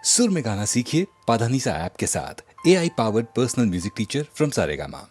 सुर में गाना सीखिए पाधानीसा ऐप के साथ। AI powered personal music teacher from Saregama.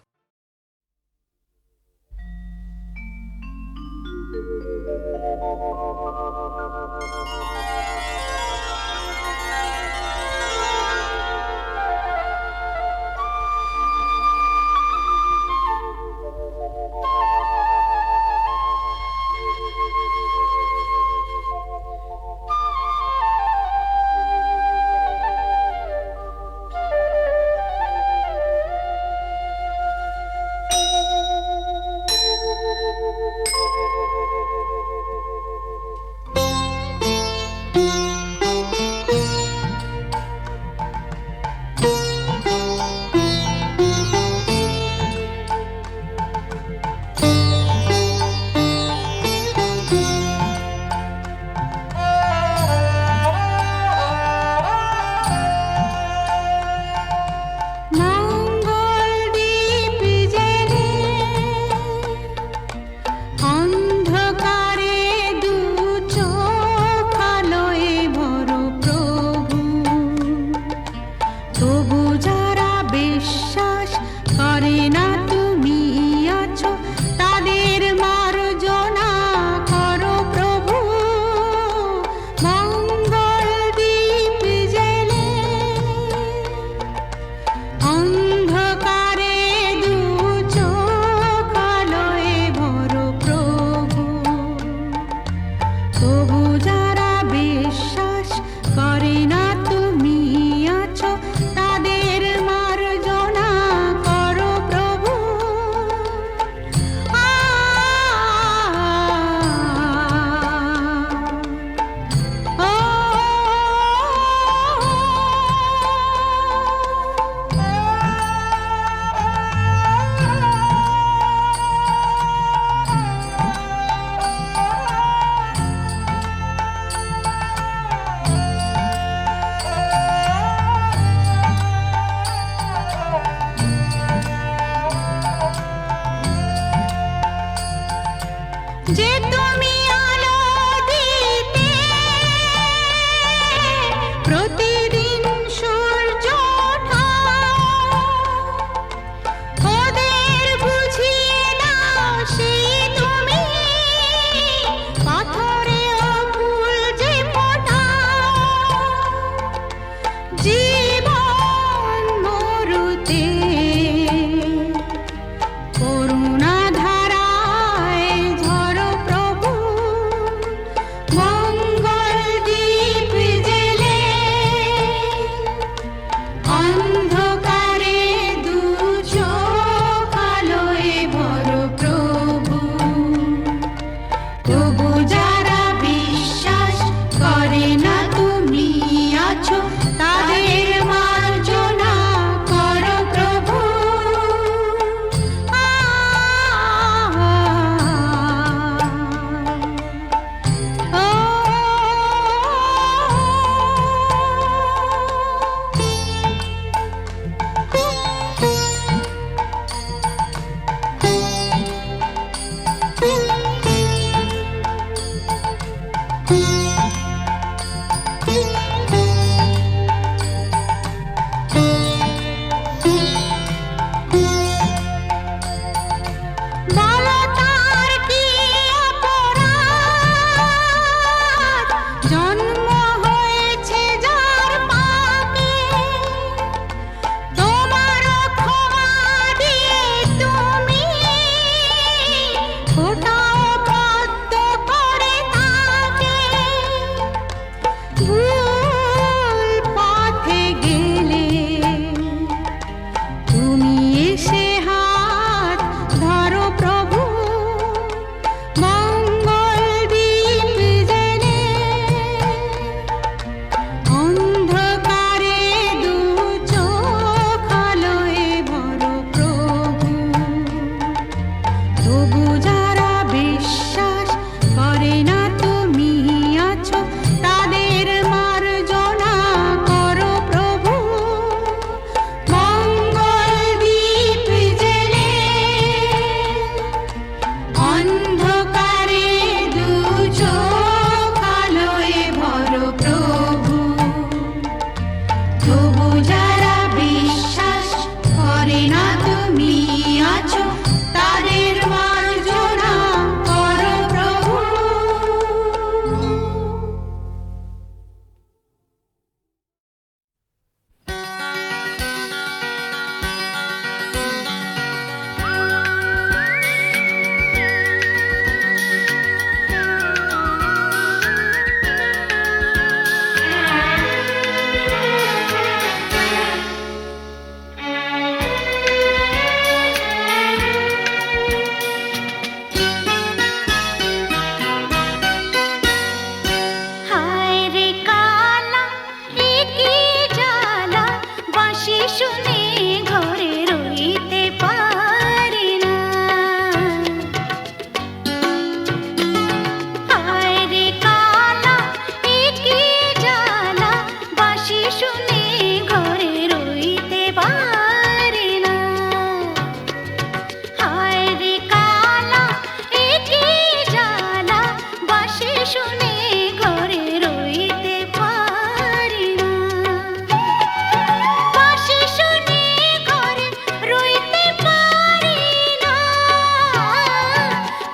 তবু যারা বিশ্বাস করে না তুমি আছো, তাদের মার্জনা করো প্রভু। হায় রে কালা একি জ্বালা, বাঁশি শুনে ঘরে রইতে পারি না। হায় রে কালা একি জ্বালা, বাঁশি শুনে ঘরে রইতে পারি না। হায় রে কালা একি জ্বালা, বাঁশি শুনে ঘরে রইতে পারি না। বাঁশি শুনে ঘরে রইতে পারি না।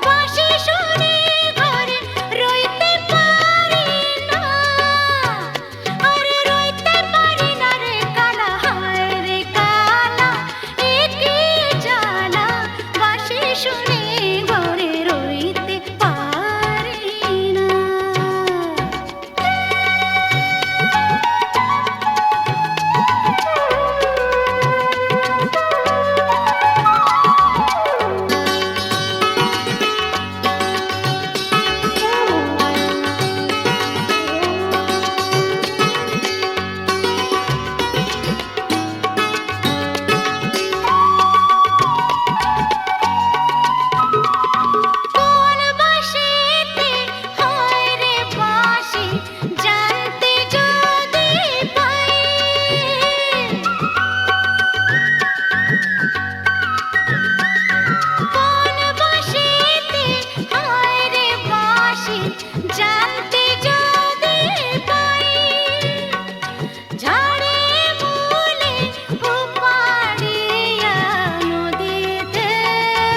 বাঁশি শুনে ঘরে রইতে পারি না। আরে রইতে পারি না রে কালা, হায় রে কালা একি জ্বালা, বাঁশি শুনে ঘরে রইতে পারি না। কোন বাঁশিতে হয় রে বাঁশি, জানতে যদি পাই। কোন বাঁশিতে হয় রে বাঁশি, জানতে যদি পাই। ঝাড়ে মূলে উপাড়িয়া নদীতে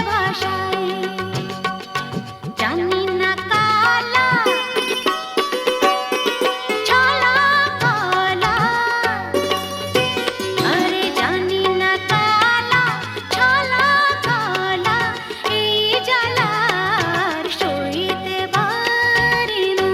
ভাসাই। জানি না কালা ছলা কলা, আরে জানি না কালা ছলা কলা, এই জ্বালার সইতে পারি না।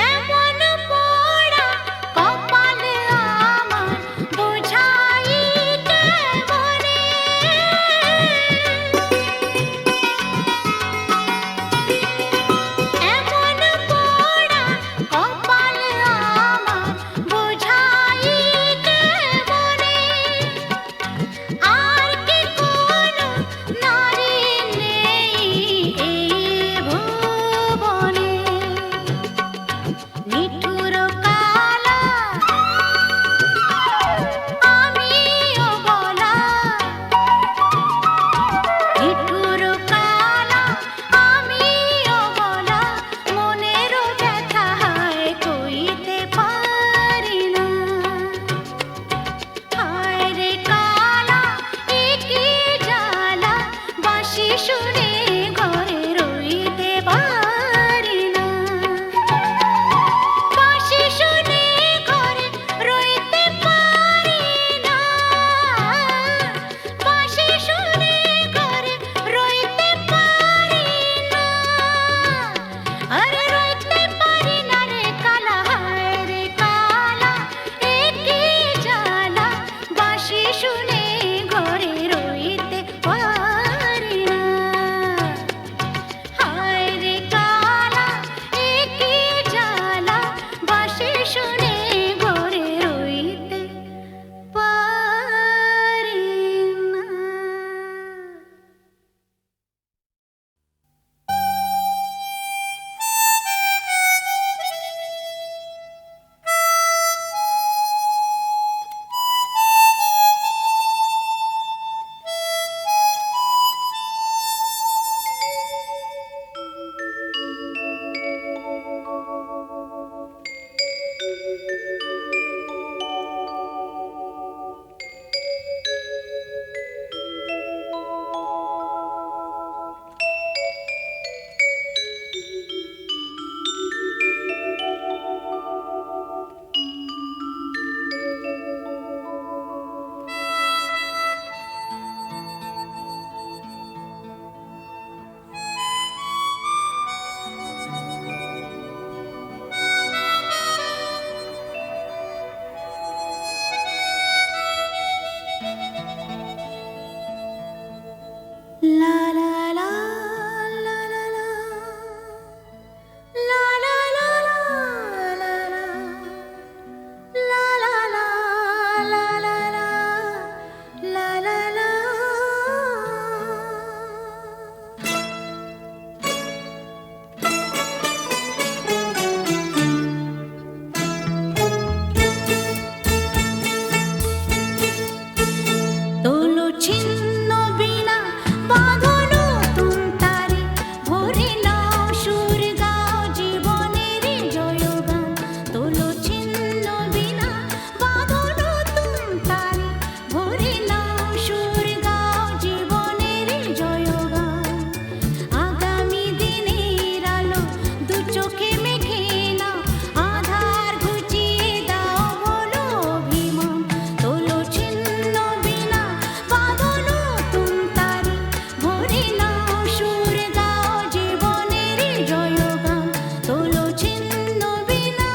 এমন পোড়া কপাল আমার, বোঝাই কেমনে। এমন পোড়া কপাল আমার, বোঝাই কেমনে। আর কি কোনো নারী নেই এই ভুবনে। নিঠুর কালা আমিও বলা, নিঠুর কালা আমিও বলা, মনের ব্যথা হায় কইতে পারি না। হায় রে কালা একি জ্বালা, বাঁশি শুনে ঘরে রইতে পারি না। বাঁশি শুনে ঘরে রইতে পারি না। বাঁশি শুনে ঘরে রইতে পারি না। আরে রইতে পারি না রে কালা, হায় রে কালা একি জ্বালা, বাঁশি শুনে ঘরে রইতে পারি না। হায় রে কালা একি জ্বালা, বাঁশি শুনে তোলো ছিন্ন বিনা বাঁধো নতুন তারে ভরে নাও সুর গাও জীবনের জয়গান আগামী দিনের আলো দু চোখে মেঘে নাও আধার ঘুচিয়ে দাও বলো অভিমান তোলো ছিন্ন বিনা বাঁধো নতুন তারে ভরে নাও সুর গাও জীবনের জয়গান তোলো ছিন্ন বিনা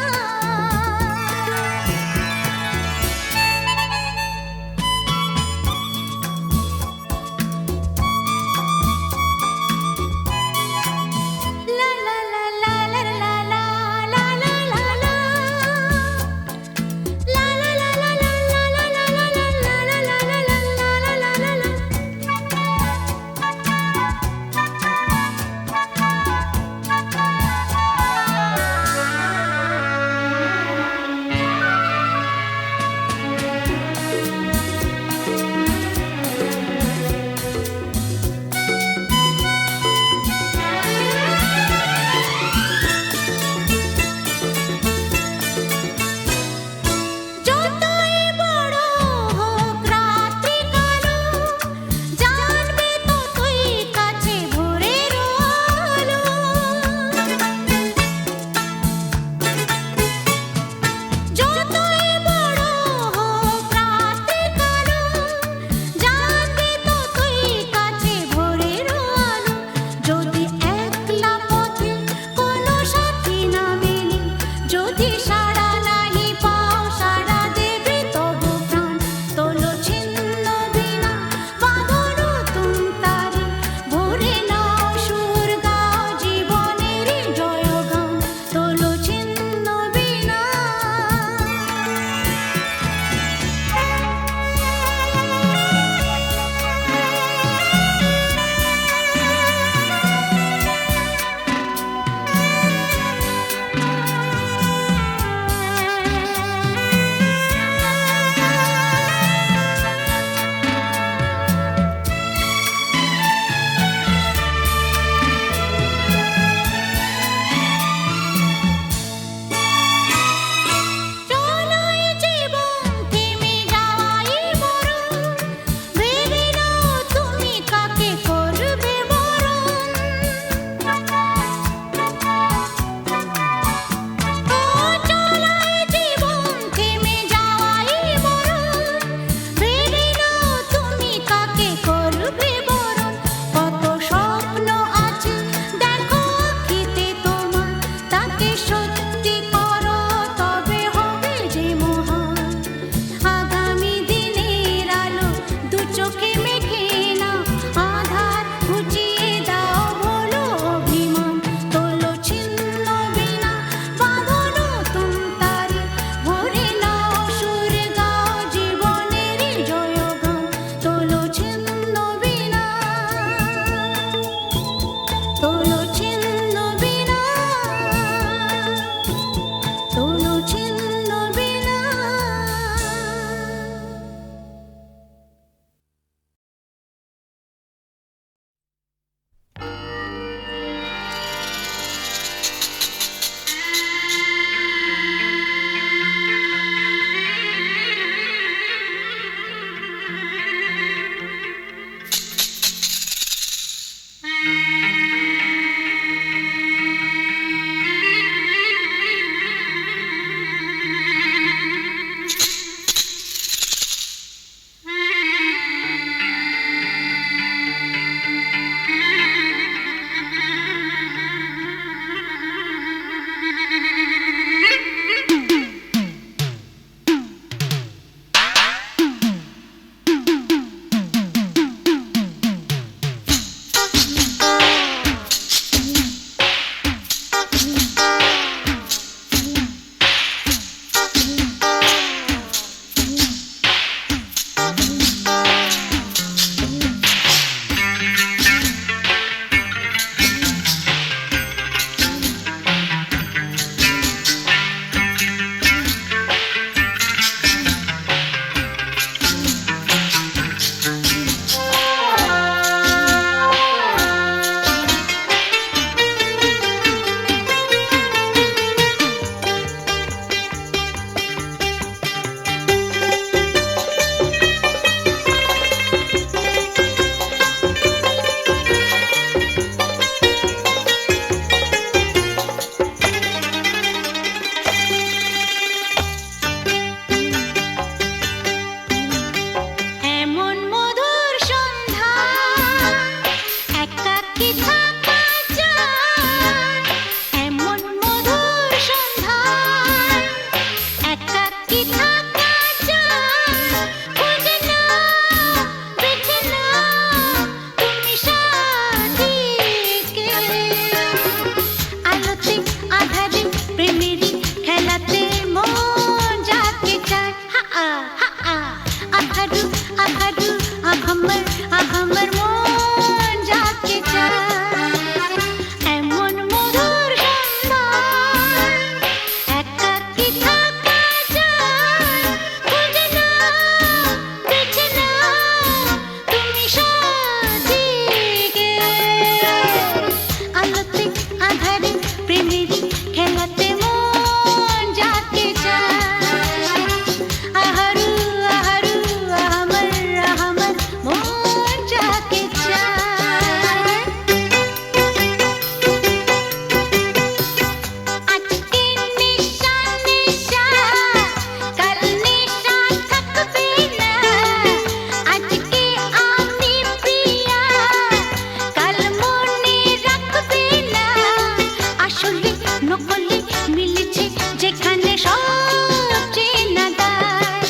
সব চেনা দায়।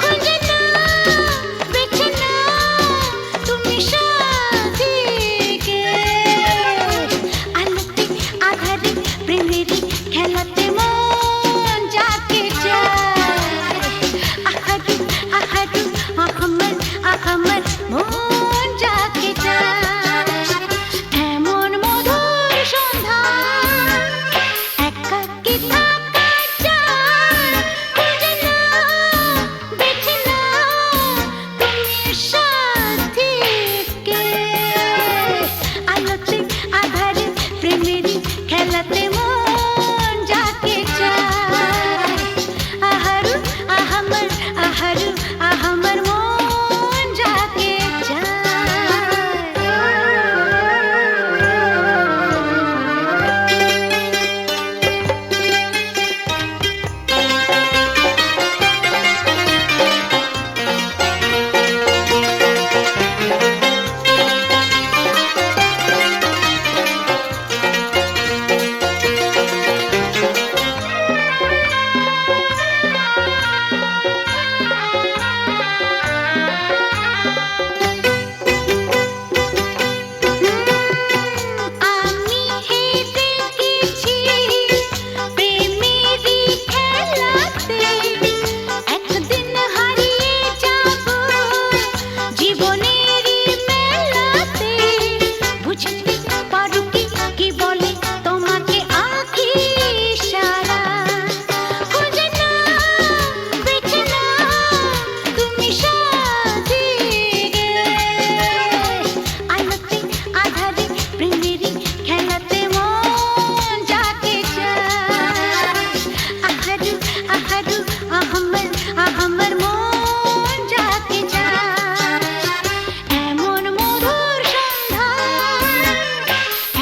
খুঁজে নাও, বেছে নাও তুমি সাথীকে। আলোতে আঁধারে প্রেমেরই খেলাতে মন যাকে চায়। আহারু আহারু আহমদ আহমদ মন যাকে চায়। এমন মধুর সন্ধ্যা একাকী থাকা চায়। খুঁজে নাও, বেছে নাও তুমি সাথীকে। আলোতে আঁধারে প্রেমেরই খেলাতে মন যাকে চায়। আহারু আহমদ আহারু আহমদ মন যাকে চায়। আমি হেঁটে গেছি প্রেমেরই খেলাতে। একদিন হারিয়ে যাব জীবনেরই মেলাতে। বুঝতে পারো কি কি বলে তোমাকে আঁখি সারা। খুঁজে নাও, বেছে নাও তুমি সাথীকে। আলোতে আঁধারে প্রেমেরই খেলাতে মন যাকে চায়। আহারু আহারু আহমদ আহমদ মন যাকে চায়। এমন মধুর সন্ধ্যা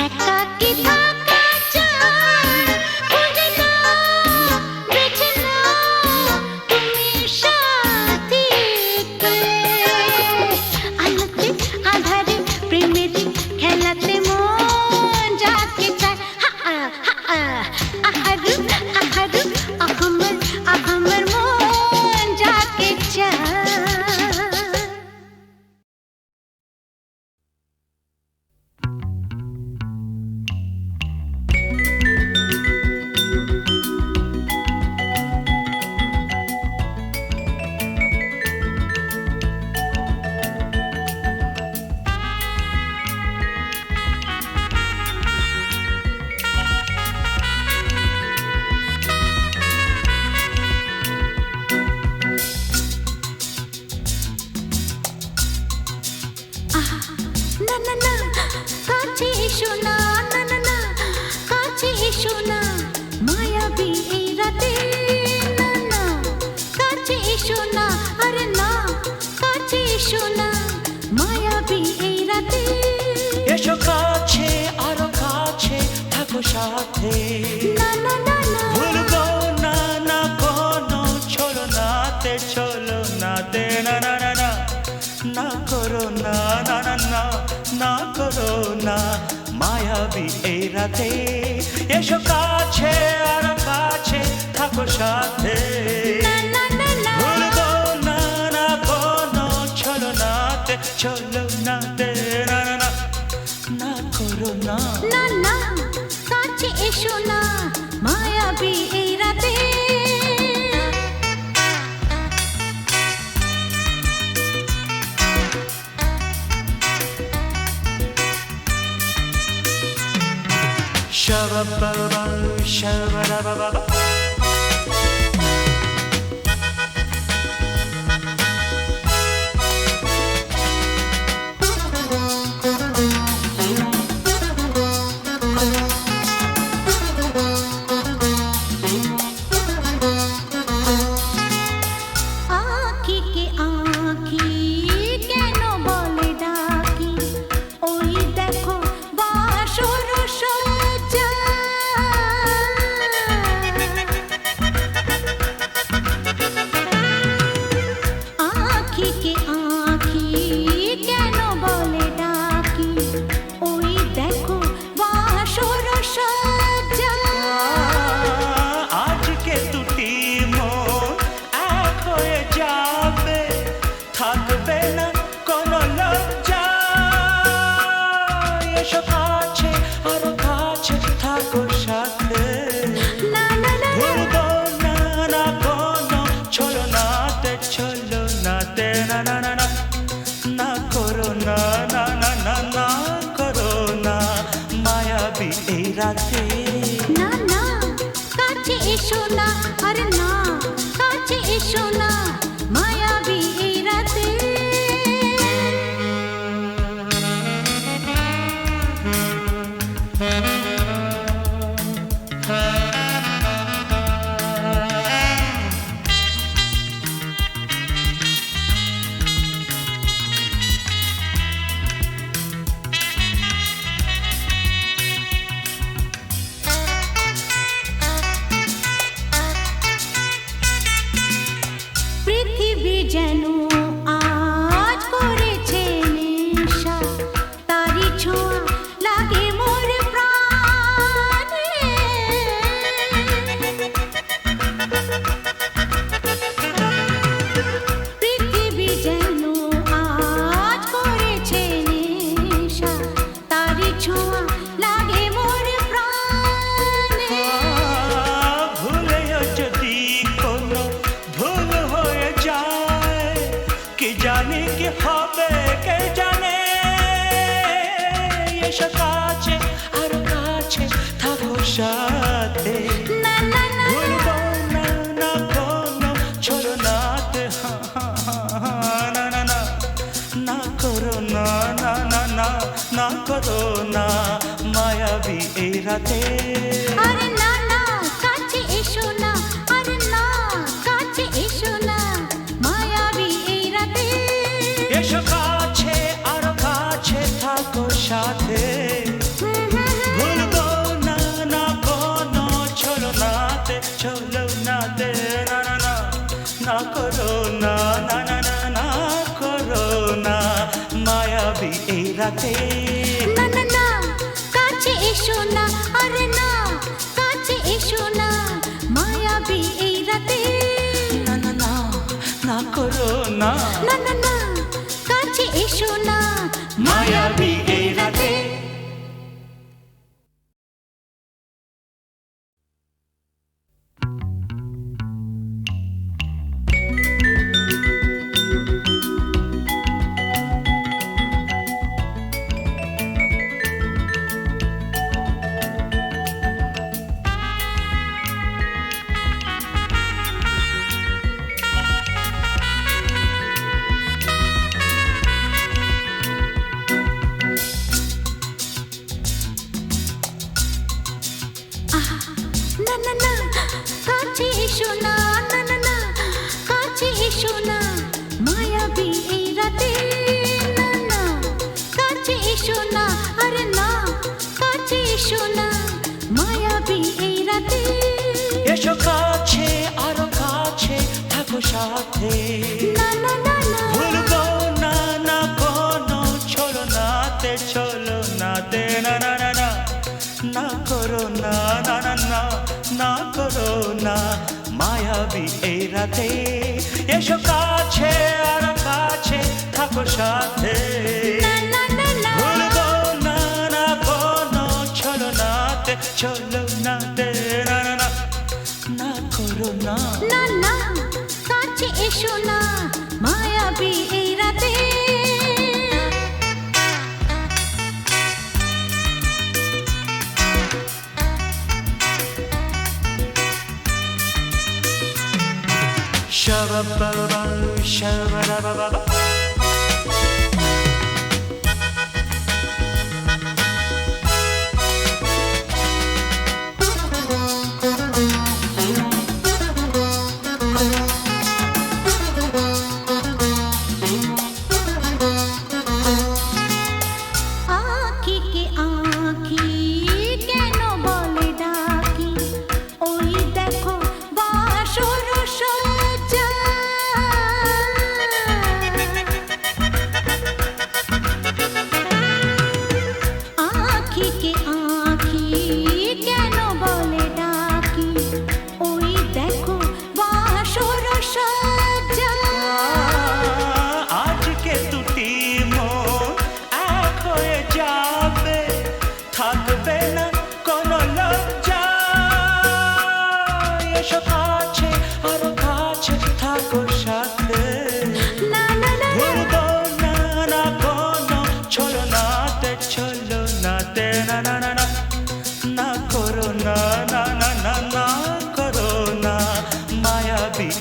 একাকী থাকা চায়। খুঁজে নাও, বেছে নাও তুমি সাথীকে। আলোতে আঁধারে প্রেমেরই খেলাতে মন যাকে চায়। আহারু আহারু আহমদ আহমদ মন যাকে চায়। না না না কাছে এসো না, না না না কাছে এসো না মায়াবী এই রাতে। না না কাছে এসো না, আরে না কাছে এসো না মায়াবী এই রাতে। এসো কাছে আরো কাছে থাকো সাথে। না না না না ভুলবো না না কোনো চলো নাতে চলো নাতে। না না না না না করো না না না না না করো না মায়াবী এই রাতে। এসো কাছে আরো কাছে থাকো সাথে। না না না না ভুলবো না না কোনো চলো নাতে চলো নাতে। না না না না করো না না না কাছে এসো না মায়াবী এই রাতে। Shabba-ba-ba, shabba-da-ba-ba-ba. আঁখিকে আঁখি কেন বলে ডাকি, ওই দেখো বাসর সজ্জা। রাতে না না কাছে এসো না আরে না কাছে এসো না মায়াবী এই রাতে পৃথিবী যেন আজ করেছে নেশা তারি ছোঁয়া লাগে মোর প্রাণে পৃথিবী যেন আজ করেছে নেশা তারি ছোঁয়া লাগে মোর প্রাণে ভুলেও যদি কোনো ভুল হয়ে যায় কে জানে কি হবে কে জানে এসো কাছে আর কাছে থাকো সাথে না না না ভুলবো না না কোনো ছলনাতে না না না না করো না না না না না করো না মায়াবী এই রাতে আরে না না কাছে এসো না আরে না কাছে এসো না মায়াবী এই রাতে এসো কাছে আর কাছে থাকো সাথে ভুলবো না না কোনো ছলনাতে ছলনাতে না না না না করো না না না না না করো না মায়াবী এই রাতে না না না কাছে এসো না আরে না কাছে এসো না মায়াবী এই রাতে না না না না করো না না না না কাছে এসো না মায়াবী এই রাতে না না না কাছে এসো না না না না কাছে এসো না মায়াবী এই রাতে না না কাছে এসো না আরে না কাছে এসো না মায়াবী এই রাতে এসো কাছে আরো কাছে থাকো সাথে না না না না ভুলবো না না কোনো ছলনাতে ছলনাতে না না না না না করো না না না না না করো না মায়াবী এই রাতে এসো কাছে আর কাছে থাকো সাথে না না না না ভুলবো না না কোনো ছলনাতে ছলনাতে না না না না করো না না না কাছে এসো না মায়াবী এই রাতে Shabba-ba-ba, shabba-da-ba-ba-ba. আঁখিকে আঁখি কেন বলে ডাকি ওই দেখো বাসর সজ্জা আঁখিকে আঁখি কেন বলে ডাকি ওই দেখো বাসর সজ্জা আজকে দুটি মন এক হয়ে যাবে থাকবে না কোনো লজ্জা এসো কাছে আরো কাছে থাকো সাথে না না না ভুলবো না না কোনো ছলনাতে ছলনাতে না না না না না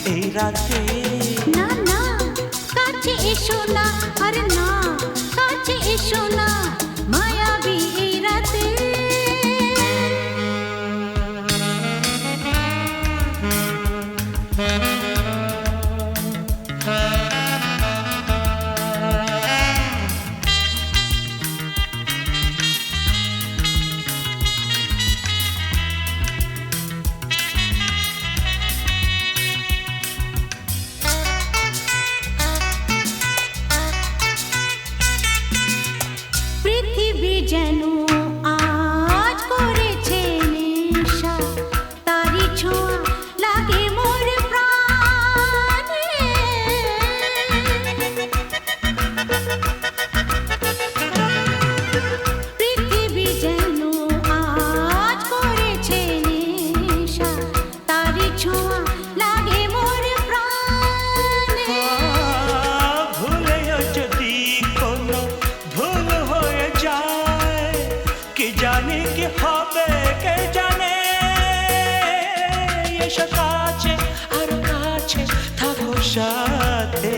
এই রাতে না না কাছে এসো না আরে না কাছে এসো না মায়াবী এই রাতে পৃথিবী যেন আজ করেছে নেশা তারি ছোঁয়া লাগে মোর প্রাণে পৃথিবী যেন আজ করেছে নেশা তারি ছোঁয়া লাগে মোর প্রাণে ভুলেও যদি কোনো ভুল হয়ে যায় কি জানি কি হবে কে জানে এসো কাছে আর কাছে থাকো সাথে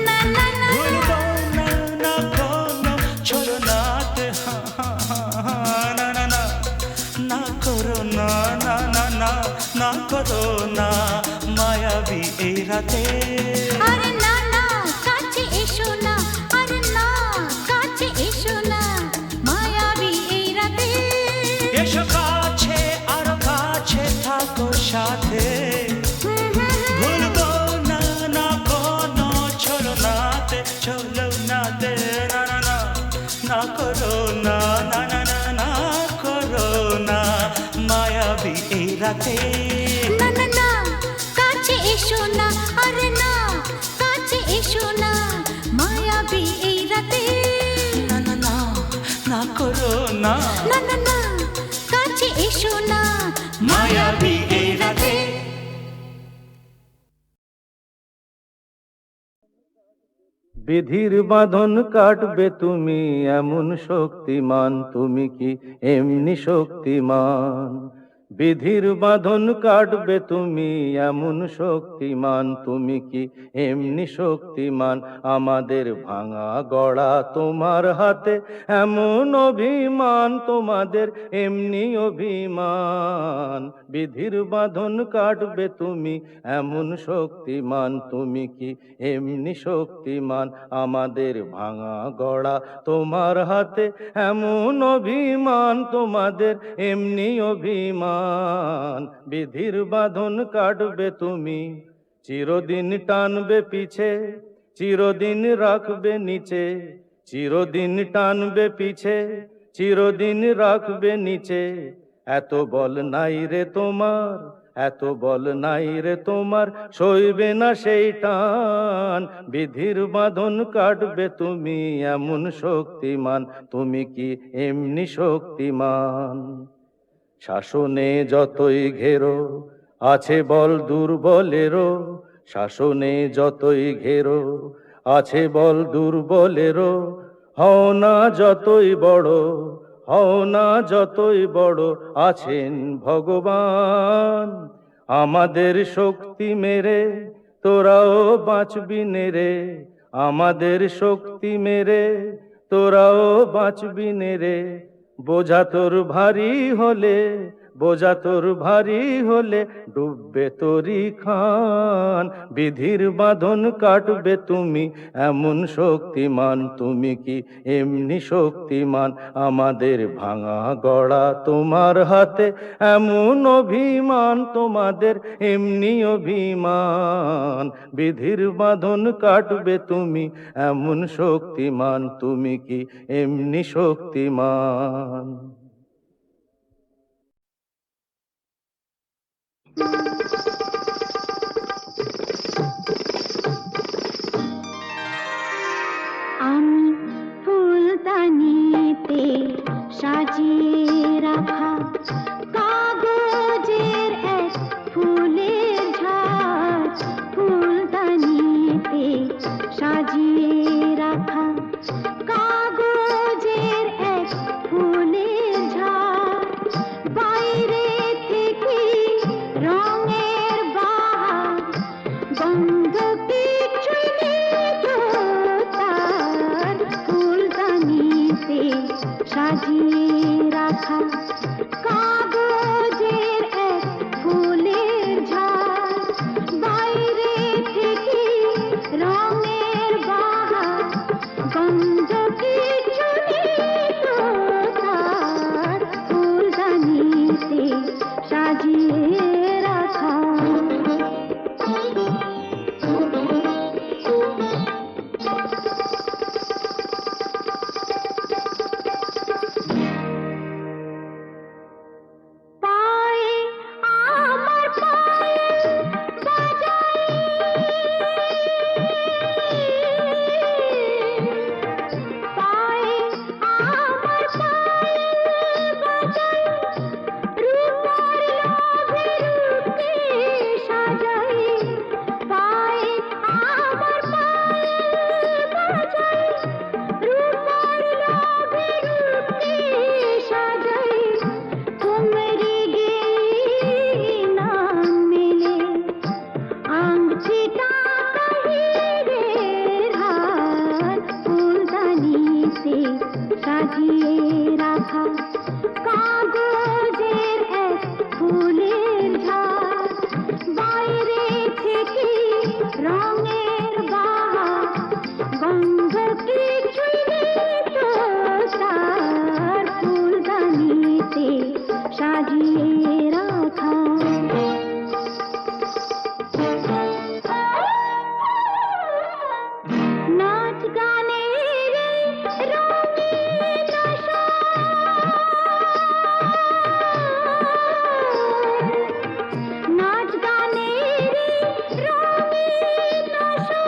না না না ভুলবো না না কোনো ছলনাতে না না না না করো না না না না না করো না মায়াবী এই রাতে আরে না না কাছে এসো না আরে না কাছে এসো না মায়াবী এই রাতে এসো কাছে আর কাছে থাকো সাথে ভুলবো না না কোনো ছলনাতে ছলনাতে না না না না করো না না না না না করো না মায়াবী এই রাতে না না না কাছে এসো না আরে না কাছে এসো না মায়াবী এই রাতে না না না না করো না না না না কাছে এসো না মায়াবী এই রাতে বিধির বাঁধন কাটবে তুমি এমন শক্তিমান তুমি কি এমনি শক্তিমান বিধির বাঁধন কাটবে তুমি এমন শক্তিমান তুমি কি এমনি শক্তিমান আমাদের ভাঙা গড়া তোমার হাতে এমন অভিমান তোমাদের এমনি অভিমান বিধির বাঁধন কাটবে তুমি এমন শক্তিমান তুমি কি এমনি শক্তিমান আমাদের ভাঙা গড়া তোমার হাতে এমন অভিমান তোমাদের এমনি অভিমান বিধির বাঁধন কাটবে তুমি চিরদিন টানবে পিছে চিরদিন রাখবে নিচে চিরদিন টানবে পিছে চিরদিন রাখবে নিচে এত বল নাই রে তোমার এত বল নাই রে তোমার সইবে না সেই টান বিধির বাঁধন কাটবে তুমি এমন শক্তিমান তুমি কি এমনি শক্তিমান শাসনে যতই ঘেরো আছে বল দুর্বলেরও শাসনে যতই ঘেরো আছে বল দুর্বলেরও হও না যতই বড় হও না যতই বড় আছেন ভগবান আমাদের শক্তি মেরে তোরাও বাঁচবি নেরে আমাদের শক্তি মেরে তোরাও বাঁচবি নেরে বোঝা তোর ভারী হলে বোঝা তোর ভারী হলে ডুববে তোরি খান বিধির বাঁধন কাটবে তুমি এমন শক্তিমান তুমি কি এমনি শক্তিমান আমাদের ভাঙা গড়া তোমার হাতে এমন অভিমান তোমাদের এমনি অভিমান বিধির বাঁধন কাটবে তুমি এমন শক্তিমান তুমি কি এমনি শক্তিমান আমি ফুলদানিতে সাজিয়ে রাখা কাগজের এক ফুলের ঝাঁজ ফুলদানিতে সাজিয়ে রাখা কাগজের এক ফুলের রঙের বাহার গন্ধ কিছুই নেই তো তার ফুলদানিতে সাজিয়ে রাখা নাচ গানের রঙিন আশা নাচ গানের রঙিন আশা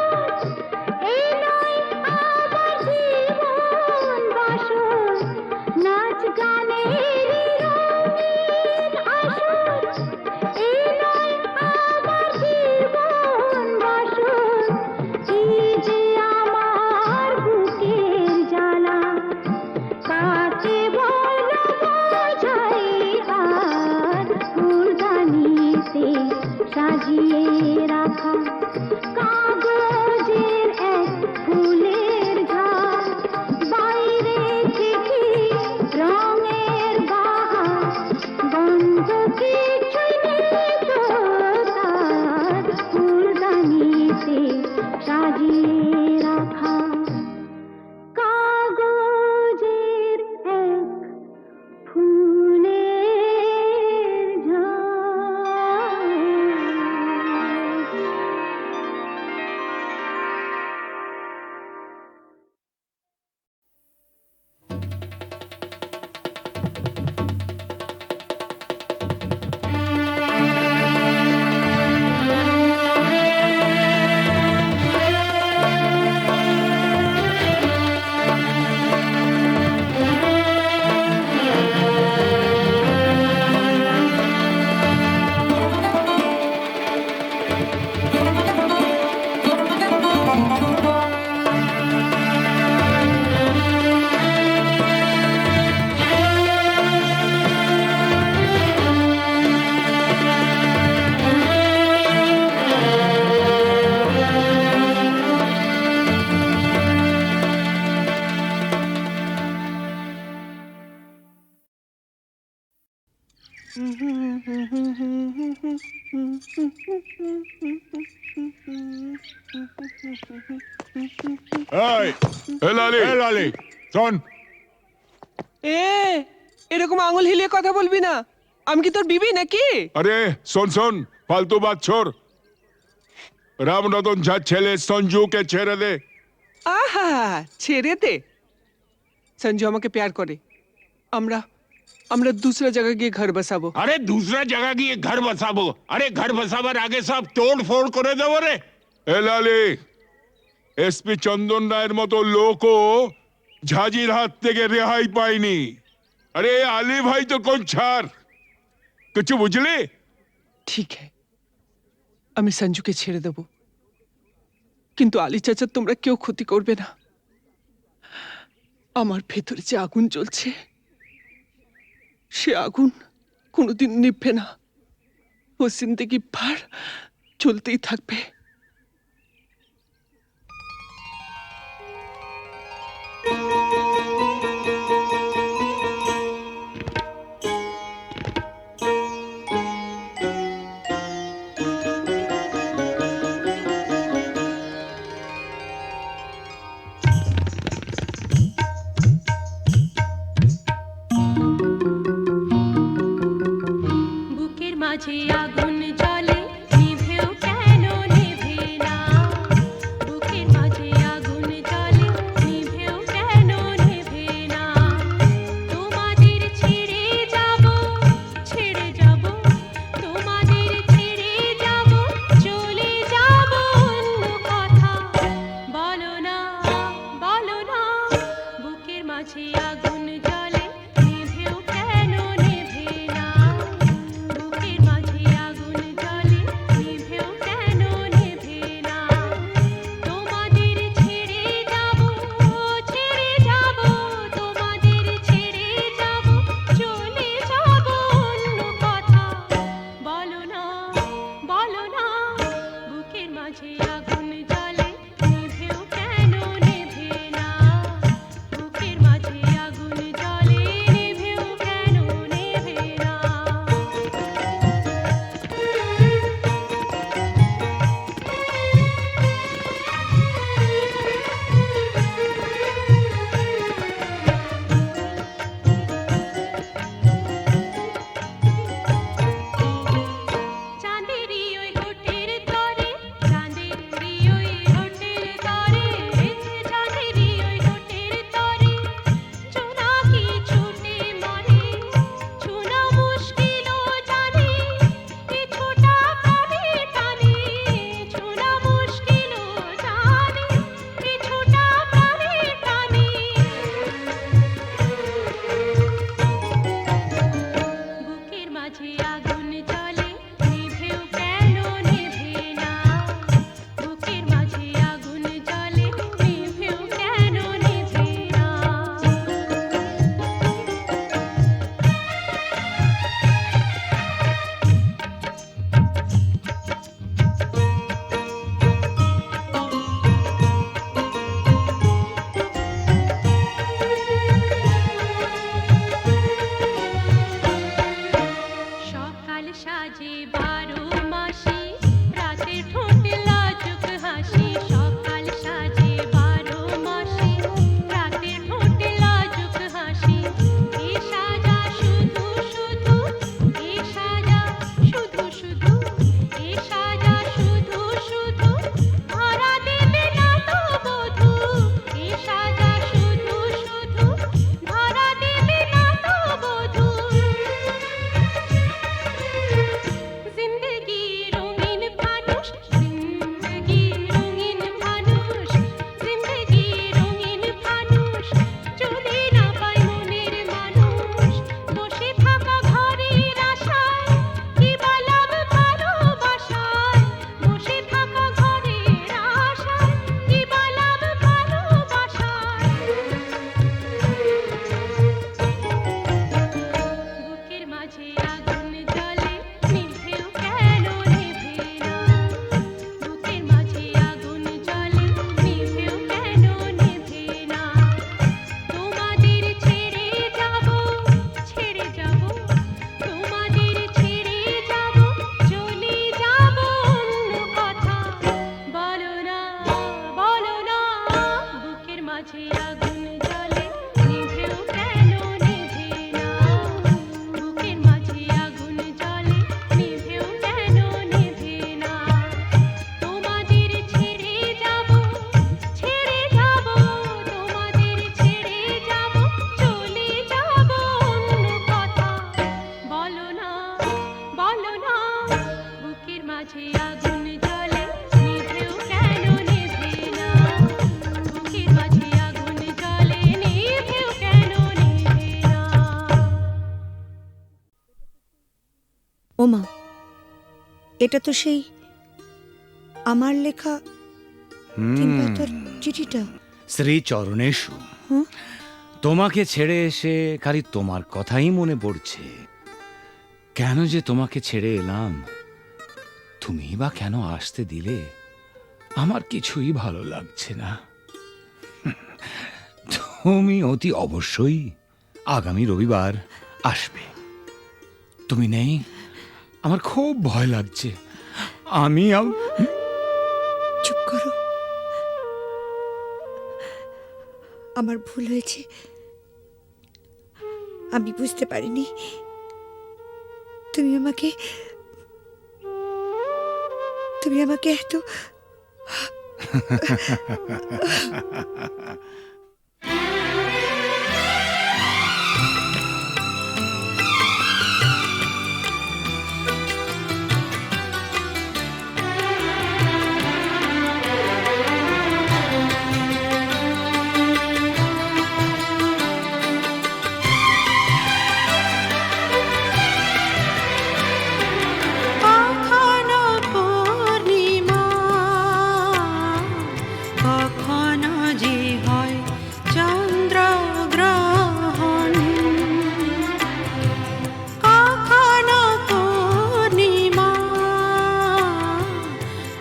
এই নয় আমার জীবন বাসর নাচ গানের রঙিন আশা এই নয় আমার জীবন বাসর এই যে আমার বুকের জ্বালা কাকে বলো বোঝাই আর ফুলদানিতে সাজিয়ে রাখা কাগজের এক ফুলের ঝাড় বাইরে থেকে রঙের বাহার গন্ধ কিছুই নেই তো তার ফুলদানিতে সাজিয়ে রাখা কাগজের এক ফুলের ঝাড় এই লালি শোন এরকম আঙুল হিলিয়ে কথা বলবি না আমি কি তোর বিবি নাকি আরে শোন ফালতু বাত ছোড় রামরতন ঝা ছেলে সঞ্জুকে ছেড়ে দে আহা ছেড়ে দে সঞ্জু আমাকে প্যার করে আমরা আমরা दूसरा जगह গিয়ে ঘর বসাবো আরে दूसरा जगह গিয়ে ঘর বসাবো আরে ঘর বসাবার আগে সব তোড় ফোড় করে দেবো রে এ লালি এসপি চন্দন রায়ের মতো লোকও ঝাঁঝির হাত থেকে রেহাই পায়নি আরে আলী ভাই তো কোন ছাড় কিছু বুঝলি ঠিক है আমি সঞ্জুকে ছেড়ে দেব কিন্তু আলী চাচা তোমরা কেউ ক্ষতি করবে না আমার ভেতরে যে আগুন জ্বলছে সে আগুন কোনোদিন নিভবে না ও জিন্দেগি ভর চলতেই থাকবে বুকের মাঝে আগুন জ্বলে নিভেও কেন নেভে না বুকের মাঝে আগুন জ্বলে নিভেও কেন নেভে না তোমাদের ছেড়ে যাব তোমাদের ছেড়ে যাব চলে যাব অন্য কথা বলো না বুকের মাঝে আগুন জ্বলে নিভেও কেন নেভে না বুকের মাঝে আগুন জ্বলে নিভেও কেন নেভে না তোমাদের ছেড়ে যাব তোমাদের ছেড়ে যাব চলে যাব অন্য কথা বলো না বুকের মাঝে আগুন জ্বলে নিভেও কেন নেভে না বুকের মাঝে আগুন জ্বলে নিভেও কেন নেভে না ওমা, এটা তো সেই আমার লেখা তিন পাতার চিঠিটা। শ্রী চরণেশু, হুম? তোমাকে ছেড়ে এসে খালি তোমার কথাই মনে পড়ছে। কেন যে তোমাকে ছেড়ে এলাম, তুমি বা কেন আসতে দিলে, আমার কিছুই ভালো লাগছে না। তুমি অতি অবশ্যই আগামী রবিবার আসবে। তুমি নেই, আমার খুব ভয় লাগছে। আমি চুপ করো, আমার ভুল হয়েছে। আমি বুঝতে পারিনি তুমি আমাকে এত কখনো পূর্ণিমা, কখনো যে হয় চন্দ্রগ্রহণ, কখনো পূর্ণিমা,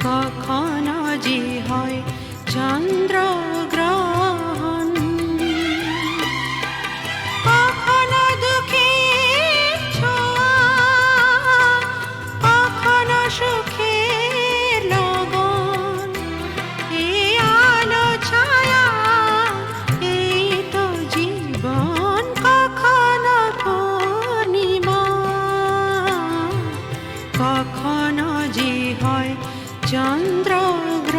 কখনো যে হয় চন্দ্রগ্রহণ, কখনো দুঃখের ছোঁয়া, কখনো সুখের লগন, এই আলো ছায়া, এই তো জীবন। কখনো পূর্ণিমা, কখনো যে হয় চন্দ্রগ্রহণ।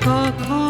কখন